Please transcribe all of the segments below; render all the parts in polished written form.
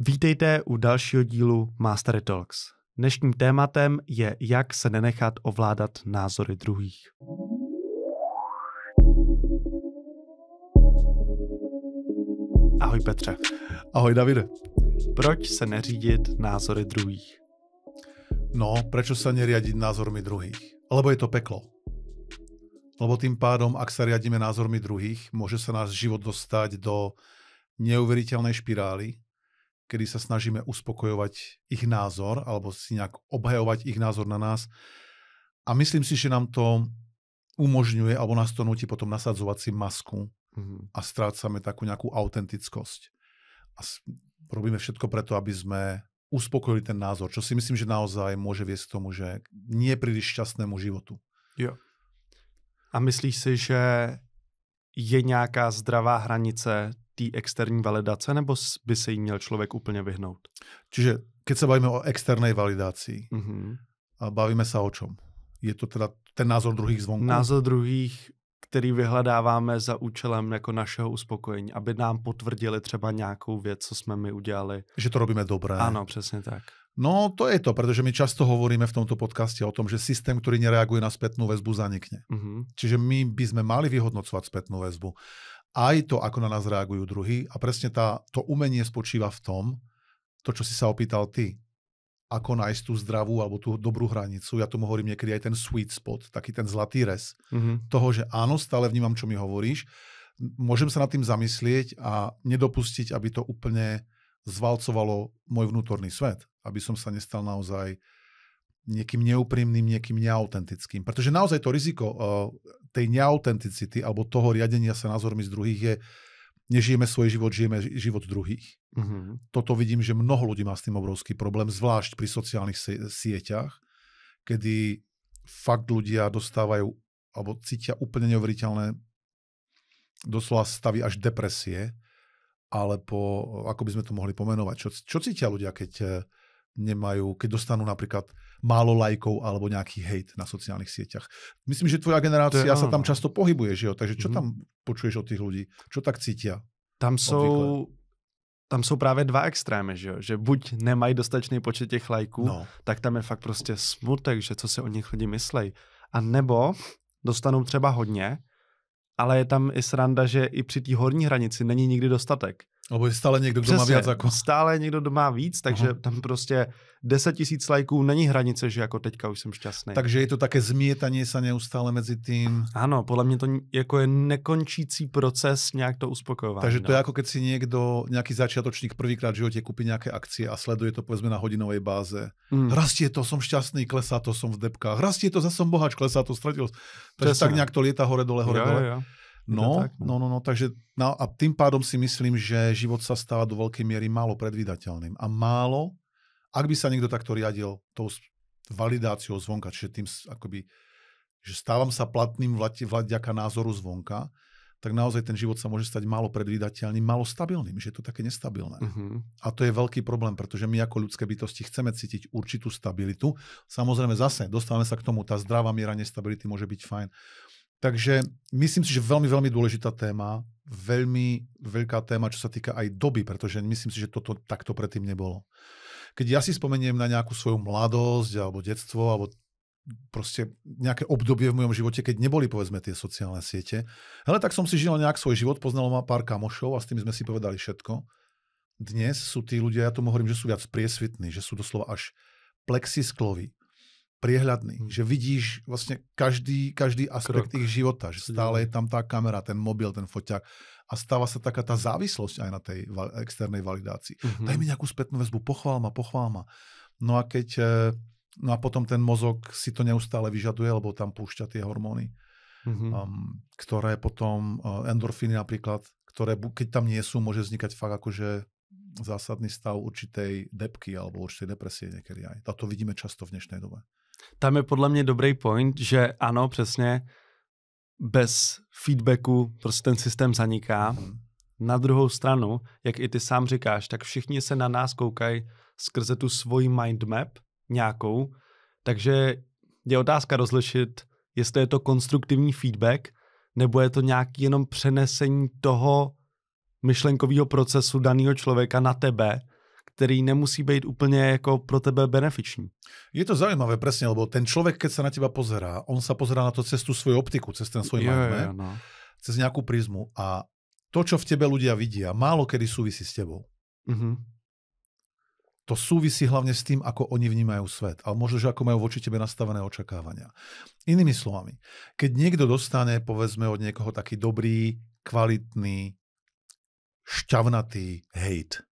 Vítejte u dalšího dílu Mastery Talks. Dnešním tématem je, jak se nenechat ovládat názory druhých. Ahoj Petře. Ahoj Davide. Proč se neřídit názory druhých? No, prečo sa neriadiť názormi druhých? Lebo je to peklo. Lebo tým pádom, ak sa riadíme názormi druhých, môže sa náš život dostať do neuveriteľnej špirály, kedy sa snažíme uspokojovať ich názor, alebo si nejak obhajovať ich názor na nás. A myslím si, že nám to umožňuje, alebo nás to nutí potom nasadzovať si masku a strácame takú nejakú autentickosť. A robíme všetko preto, aby sme uspokojili ten názor, čo si myslím, že naozaj môže viesť k tomu, že nie príliš šťastnému životu. Jo. A myslíš si, že je nějaká zdravá hranice té externí validace, nebo by se jí měl člověk úplně vyhnout? Čiže keď sa bavíme o externej validácii, a bavíme sa o čom? Je to teda ten názor druhých zvonku? Názor druhých, který vyhledáváme za účelem jako našeho uspokojení, aby nám potvrdili třeba nějakou věc, co jsme my udělali. Že to robíme dobré. Ano, přesně tak. No to je to, pretože my často hovoríme v tomto podcaste o tom, že systém, ktorý nereaguje na spätnú väzbu, zanikne. Čiže my by sme mali vyhodnocovať spätnú väzbu. Aj to, ako na nás reagujú druhí. A presne to umenie spočíva v tom, to, čo si sa opýtal ty, ako nájsť tú zdravú alebo tú dobrú hranicu. Ja tomu hovorím niekedy aj ten sweet spot, taký ten zlatý rez toho, že áno, stále vnímam, čo mi hovoríš. Môžem sa nad tým zamyslieť a nedopustiť, aby to úplne zvalcovalo môj vnútorný svet. Aby som sa nestal naozaj niekým neúprimným, niekým neautentickým. Pretože naozaj to riziko tej neautenticity alebo toho riadenia sa názormi z druhých je, nežijeme svoj život, žijeme život druhých. Toto vidím, že mnoho ľudí má s tým obrovský problém, zvlášť pri sociálnych sieťach, kedy fakt ľudia dostávajú alebo cítia úplne neuveriteľné doslova stavy až depresie, alebo ako by sme to mohli pomenovať. Čo cítia ľudia, keď dostanú napríklad málo lajkov alebo nejaký hejt na sociálnych sieťach. Myslím, že tvoja generácia sa tam často pohybuje, že jo? Takže čo tam počuješ od tých ľudí? Čo tak cítia? Tam jsou právě dva extrémy, že jo? Že buď nemají dostatečný počet těch lajků, tak tam je fakt prostě smutek, že co si o nich lidi myslej. A nebo dostanou třeba hodně, ale je tam i sranda, že i při té horní hranici není nikdy dostatek. Lebo je stále někdo, kdo má víc jako... Stále někdo, kdo má víc, takže tam prostě 10 000 lajků není hranice, že jako teďka už jsem šťastný. Takže je to také zmietanie sa neustále mezi tým. Ano, podle mě to jako je nekončící proces nějak to uspokojování. Takže to je ako keď si nejaký začiatočník prvýkrát v živote kúpi nejaké akcie a sleduje to povedzme na hodinovej báze. Rastie to, som šťastný, klesá to, som v depkách. Rastie to, zase som bohač, klesá to, stratil. Takže tak nejak to lieta hore dole, hore dole. Jo. No, takže a tým pádom si myslím, že život sa stáva do veľkej miery málo predvídateľným. A málo, ak by sa niekto takto riadil tou validáciou zvonka, čiže tým akoby, že stávam sa platným vďaka názoru zvonka, tak naozaj ten život sa môže stať málo predvídateľným, málo stabilným, že je to také nestabilné. A to je veľký problém, pretože my ako ľudské bytosti chceme cítiť určitú stabilitu. Samozrejme zase, dostávame sa k tomu, tá zdravá miera nestability môže byť fajn. Takže myslím si, že veľmi, veľmi dôležitá téma, veľmi veľká téma, čo sa týka aj doby, pretože myslím si, že toto takto predtým nebolo. Keď ja si spomeniem na nejakú svoju mladosť, alebo detstvo, alebo proste nejaké obdobie v mojom živote, keď neboli, povedzme, tie sociálne siete, tak som si žil nejak svoj život, poznal ma pár kamošov a s tým sme si povedali všetko. Dnes sú tí ľudia, ja tomu hovorím, že sú viac priesvitní, že sú doslova až plexiskloví, priehľadný, že vidíš vlastne každý aspekt ich života, že stále je tam tá kamera, ten mobil, ten foťák a stáva sa taká tá závislosť aj na tej externej validácii. Daj mi nejakú spätnú väzbu, pochvál ma. No a potom ten mozog si to neustále vyžaduje, lebo tam púšťa tie hormóny, ktoré potom, endorfíny napríklad, ktoré keď tam nie sú, môže vznikať fakt akože zásadný stav určitej depky alebo určitej depresie niekedy aj. A to vidíme často v dnešnej dobe. Tam je podle mě dobrý point, že ano, přesně, bez feedbacku prostě ten systém zaniká. Na druhou stranu, jak i ty sám říkáš, tak všichni se na nás koukají skrze tu svoji mindmap nějakou, takže je otázka rozlišit, jestli je to konstruktivní feedback, nebo je to nějaký jenom přenesení toho myšlenkového procesu daného člověka na tebe, který nemusí být úplně jako pro tebe benefiční. Je to zaujímavé presne, lebo ten človek, keď sa na teba pozerá, on sa pozerá na to cez tú svoju optiku, cez ten svoj mindmap, no. cez nejakú prizmu a to, čo v tebe ľudia vidia, málo kedy súvisí s tebou. Mhm. To súvisí hlavne s tým, ako oni vnímajú svet. Ale možno, že ako majú voči tebe nastavené očakávania. Inými slovami, keď niekto dostane, povedzme, od niekoho taký dobrý, kvalitný, šťavnatý hejt.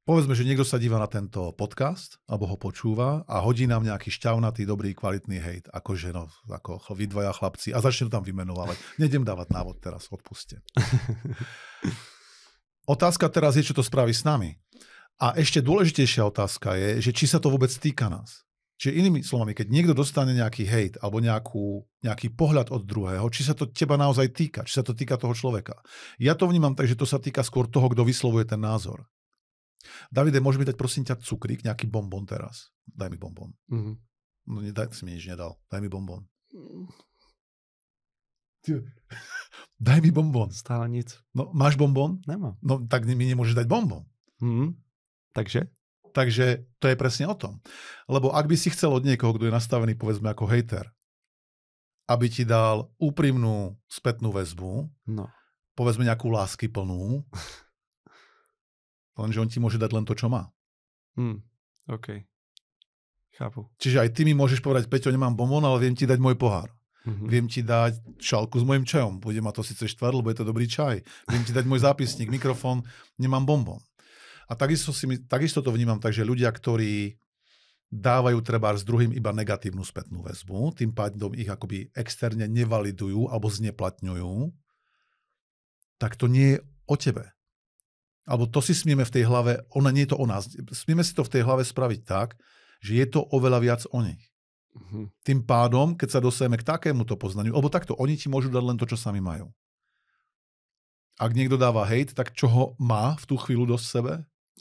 Povedzme, že niekto sa díva na tento podcast, alebo ho počúva a hodí nám nejaký šťavnatý, dobrý, kvalitný hejt. Akože, no, ako vy dvaja chlapci. A začne to tam vymenovávať. Nejdem dávať návod teraz, odpuste. Otázka teraz je, čo to spraví s nami. A ešte dôležitejšia otázka je, že či sa to vôbec týka nás. Čiže inými slovami, keď niekto dostane nejaký hejt alebo nejaký pohľad od druhého, či sa to teba naozaj týka, či sa to týka toho človeka. Ja to vnímam tak, že to sa týka skôr toho, kto vyslovuje ten názor. Davide, môže mi dať prosím ťa cukrík, nejaký bonbon teraz? Daj mi bonbon. Mhm. No, si mi nič nedal. Daj mi bonbon. Daj mi bonbon. Stále nic. No, máš bonbon? Nemám. No, tak mi nemôžeš dať bonbon. Takže? Takže to je presne o tom. Lebo ak by si chcel od niekoho, kto je nastavený, povedzme, ako hejter, aby ti dal úprimnú spätnú väzbu, no. povedzme nejakú láskyplnú, lenže on ti môže dať len to, čo má. OK. Chápu. Čiže aj ty mi môžeš povedať, Peťo, nemám bonbon, ale viem ti dať môj pohár. Viem ti dať šálku s mojim čajom. Bude ma to síce štvať, lebo je to dobrý čaj. Viem ti dať môj zápisník, mikrofón, nemám bonbon. A takisto to vnímam tak, že ľudia, ktorí dávajú trebárs druhým iba negatívnu spätnú väzbu, tým pádom ich akoby externe nevalidujú alebo zneplatňujú, tak to nie je o tebe. Alebo to si smieme v tej hlave, nie je to o nás. Smieme si to v tej hlave spraviť tak, že je to oveľa viac o nich. Tým pádom, keď sa dostaneme k takémuto poznaniu, alebo takto, oni ti môžu dať len to, čo sami majú. Ak niekto dáva hejt, tak čo ho má v tú chvíľu dosť sebe?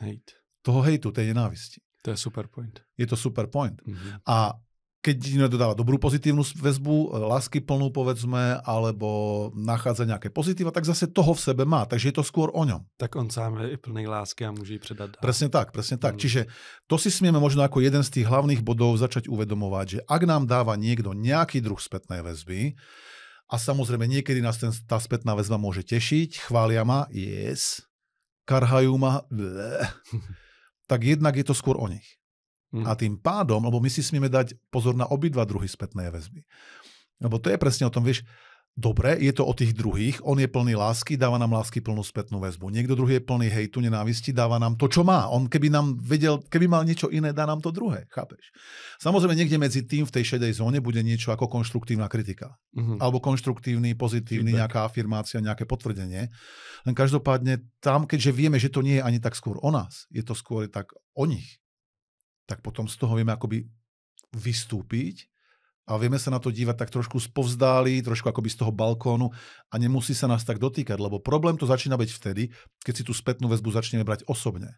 Hejt. Toho hejtu, tej nenávisti. To je super point. Je to super point. A keď niekto dáva dobrú pozitívnu väzbu, láskyplnú povedzme, alebo nachádza nejaké pozitíva, tak zase toho v sebe má. Takže je to skôr o ňom. Tak on sám je plný lásky a môže ji predať. Presne tak. Čiže to si smieme možno ako jeden z tých hlavných bodov začať uvedomovať, že ak nám dáva niekto nejaký druh spätnej väzby, a samozrejme niekedy nás tá spätná väzba môže tešiť, chvália ma, yes, karhajú ma, tak jednak je to skôr o nich. A tým pádom, lebo my si smieme dať pozor na obidva druhy spätnej väzby. Lebo to je presne o tom, vieš, dobre, je to o tých druhých, on je plný lásky, dáva nám lásky plnú spätnú väzbu. Niekto druhý je plný hejtu, nenávisti, dáva nám to, čo má. On keby mal niečo iné, dá nám to druhé, chápeš? Samozrejme, niekde medzi tým v tej šedej zóne bude niečo ako konštruktívna kritika. Alebo konštruktívny, pozitívny, nejaká afirmácia, nejaké potvrdenie. Len každopádne tam, keďže vieme, že to nie je ani tak skôr o nás, je to skôr tak o nich, tak potom z toho vieme akoby vystúpiť a vieme sa na to dívať tak trošku spovzdáli, trošku akoby z toho balkónu a nemusí sa nás tak dotýkať, lebo problém to začína byť vtedy, keď si tú spätnú väzbu začneme brať osobne.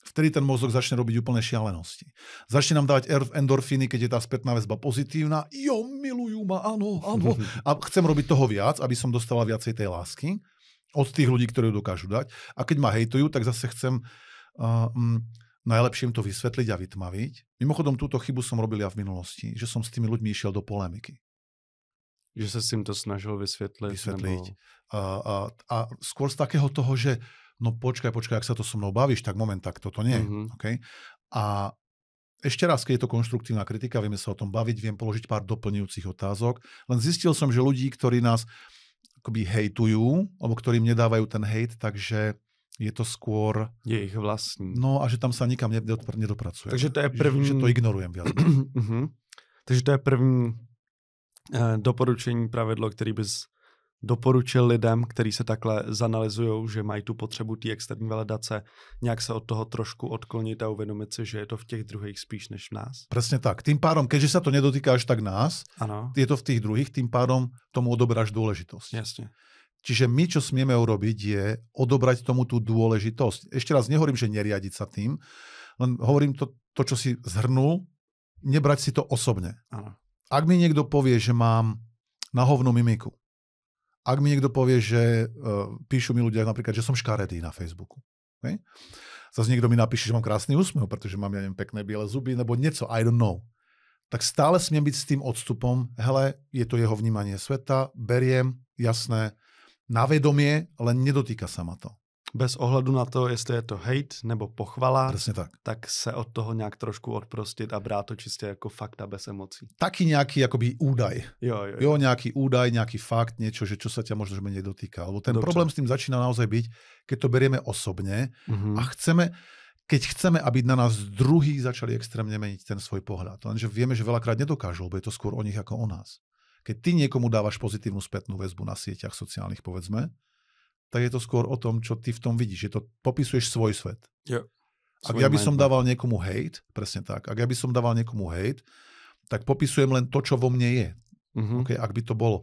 Vtedy ten mozog začne robiť úplne šialenosti. Začne nám dávať endorfíny, keď je tá spätná väzba pozitívna. Jo, milujú ma, áno. A chcem robiť toho viac, aby som dostala viacej tej lásky od tých ľudí, ktorí ju dokážu dať. A keď ma hejtujú, tak zase chcem najlepšie im to vysvetliť a vytmaviť. Mimochodom, túto chybu som robil ja v minulosti, že som s tými ľuďmi išiel do polemiky. Že sa si im to snažil vysvetliť. Nebo... A skôr z takého toho, že no počkaj, ak sa to so mnou bavíš, tak moment, tak toto nie. Okay? A ešte raz, keď je to konštruktívna kritika, vieme sa o tom baviť, viem položiť pár doplňujúcich otázok, len zistil som, že ľudí, ktorí nás akoby hejtujú, alebo ktorým nedávajú ten hejt, takže je to skôr... Je ich vlastní. No a že tam sa nikam nedopracuje. Takže to je první... Že to ignorujem viac. Takže to je první doporučení pravidlo, který bys doporučil lidem, kteří se takhle zanalizujou, že mají tu potřebu té externí validace, nějak se od toho trošku odklonit a uvědomit si, že je to v těch druhých spíš než v nás. Presne tak. Tým pádom, keďže sa to nedotýka až tak nás, ano. Je to v tých druhých, tým pádom tomu odoberáš dôležitosť. Jasne. Čiže my, čo smieme urobiť, je odobrať tomu tú dôležitosť. Ešte raz nehovorím, že neriadiť sa tým, len hovorím to čo si zhrnul, nebrať si to osobne. Ano. Ak mi niekto povie, že mám na hovnú mimiku, ak mi niekto povie, že píšu mi ľudia napríklad, že som škaredý na Facebooku, Okay? Zase niekto mi napíše, že mám krásny úsmev, pretože mám, ja neviem, pekné biele zuby, nebo niečo, I don't know. Tak stále smiem byť s tým odstupom, hele, je to jeho vnímanie sveta, beriem, jasné, na vedomie, len nedotýka sa ma to. Bez ohledu na to, jestli je to hate nebo pochvala, Presne tak se od toho nějak trošku odprostit a brát to čistě jako fakta bez emocí. Taký nejaký akoby údaj. Jo, nejaký údaj, nejaký fakt, niečo, že čo sa ťa možno menej dotýka. Lebo ten Dobře. problém s tým začína naozaj byť, keď to berieme osobne a keď chceme, aby na nás druhí začali extrémne meniť ten svoj pohľad. Lenže vieme, že veľakrát nedokážu, lebo je to skôr o nich ako o nás. Keď ty niekomu dávaš pozitívnu spätnú väzbu na sieťach sociálnych, povedzme, tak je to skôr o tom, čo ty v tom vidíš. Je to, popisuješ svoj svet. Jo. Ak ja by som dával niekomu hate, presne tak, ak ja by som dával niekomu hate, tak popisujem len to, čo vo mne je. Okay, ak by to bolo.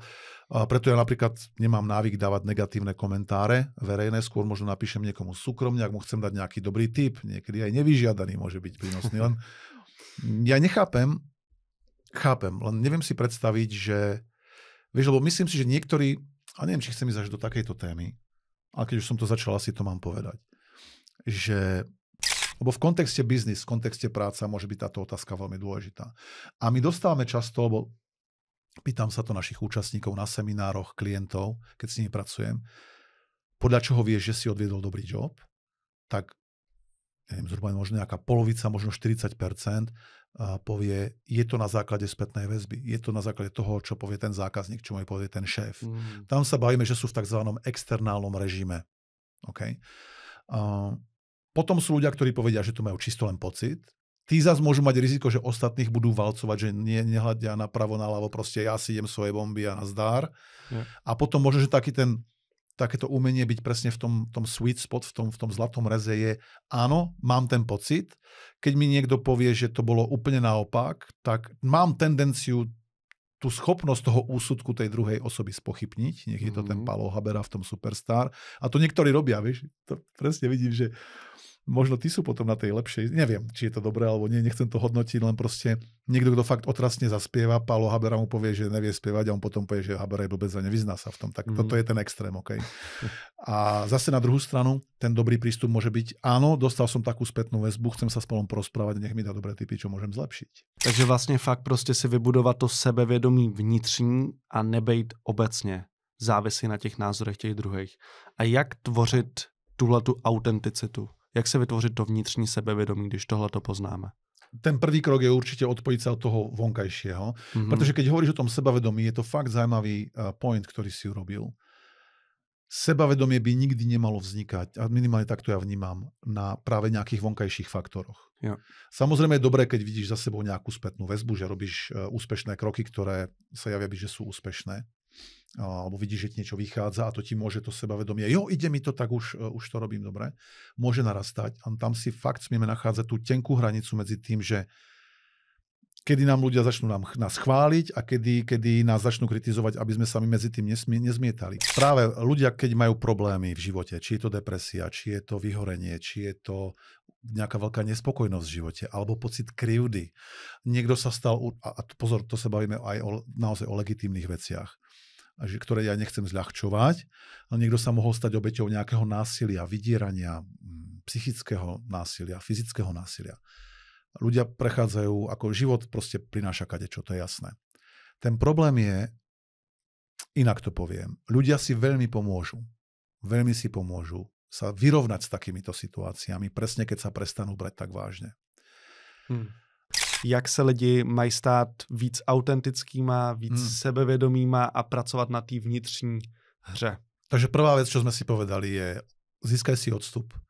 Preto ja napríklad nemám návyk dávať negatívne komentáre verejné, skôr možno napíšem niekomu súkromne, ak mu chcem dať nejaký dobrý tip, niekedy aj nevyžiadaný môže byť prínosný. Len ja chápem, len neviem si predstaviť, že vieš, lebo myslím si, že niektorí, a neviem, či chcem ísť až do takejto témy, ale keď už som to začal, asi to mám povedať, že lebo v kontexte biznis, v kontexte práca môže byť táto otázka veľmi dôležitá. A my dostávame často, lebo pýtam sa to našich účastníkov na seminároch, klientov, keď s nimi pracujem, podľa čoho vieš, že si odviedol dobrý job, tak neviem, zhruba možno nejaká polovica, možno 40% povie, je to na základe spätnej väzby. Je to na základe toho, čo povie ten zákazník, čo mu povie ten šéf. Tam sa bavíme, že sú v tzv. Externálnom režime. Okay? Potom sú ľudia, ktorí povedia, že to majú čisto len pocit. Tí zase môžu mať riziko, že ostatných budú valcovať, že nehľadia napravo, naľavo, proste ja si idem svoje bomby a nazdár. Yeah. A potom možno, že takéto umenie byť presne v tom sweet spot, v tom zlatom reze je, áno, mám ten pocit. Keď mi niekto povie, že to bolo úplne naopak, tak mám tendenciu tú schopnosť toho úsudku tej druhej osoby spochybniť. Nech je to ten Paolo Habera v tom Superstar. A to niektorí robia, vieš. To presne vidím, že možno ty sú potom na tej lepšej. Neviem, či je to dobré, alebo nie, nechcem to hodnotiť, len proste niekto, kto fakt otrasne zaspieva, Paolo Habera mu povie, že nevie spievať a on potom povie, že Habera je blbec a nevyzná sa v tom. Tak toto je ten extrém, okej. A zase na druhú stranu, ten dobrý prístup môže byť, áno, dostal som takú spätnú väzbu, chcem sa spolu porozprávať, nech mi dá dobré tipy, čo môžem zlepšiť. Takže vlastně fakt prostě si vybudovat to sebevědomí vnitřní a nebejt obecně závisí na těch názorech těch druhých. A jak tvořit tuhletu autenticitu? Jak se vytvořit to vnitřní sebevědomí, když tohle to poznáme? Ten prvý krok je určite odpojiť sa od toho vonkajšieho. Pretože keď hovoríš o tom sebavedomí, je to fakt zaujímavý point, ktorý si urobil. Sebavedomie by nikdy nemalo vznikať, a minimálne takto ja vnímam, na práve nejakých vonkajších faktoroch. Jo. Samozrejme je dobré, keď vidíš za sebou nejakú spätnú väzbu, že robíš úspešné kroky, ktoré sa javia byť, že sú úspešné. Alebo vidíš, že ti niečo vychádza a to ti môže to sebavedomie, jo, ide mi to, tak už to robím dobre, môže narastať. A tam si fakt smieme nachádzať tú tenkú hranicu medzi tým, že kedy nám ľudia začnú nás chváliť a kedy nás začnú kritizovať, aby sme sa my medzi tým nezmietali. Práve ľudia, keď majú problémy v živote, či je to depresia, či je to vyhorenie, či je to nejaká veľká nespokojnosť v živote, alebo pocit krivdy. Niekto sa stal, a pozor, to sa bavíme aj naozaj o legitímnych veciach, ktoré ja nechcem zľahčovať, ale niekto sa mohol stať obeťou nejakého násilia, vydierania, psychického násilia, fyzického násilia. Ľudia prechádzajú, ako život proste prináša kadečo, to je jasné. Ten problém je, inak to poviem, ľudia si veľmi pomôžu sa vyrovnať s takýmito situáciami, presne keď sa prestanú brať tak vážne. Jak se lidi mají stát víc autentickýma, víc sebevědomýma a pracovat na té vnitřní hře? Takže prvá vec, čo sme si povedali, je získaj si odstup.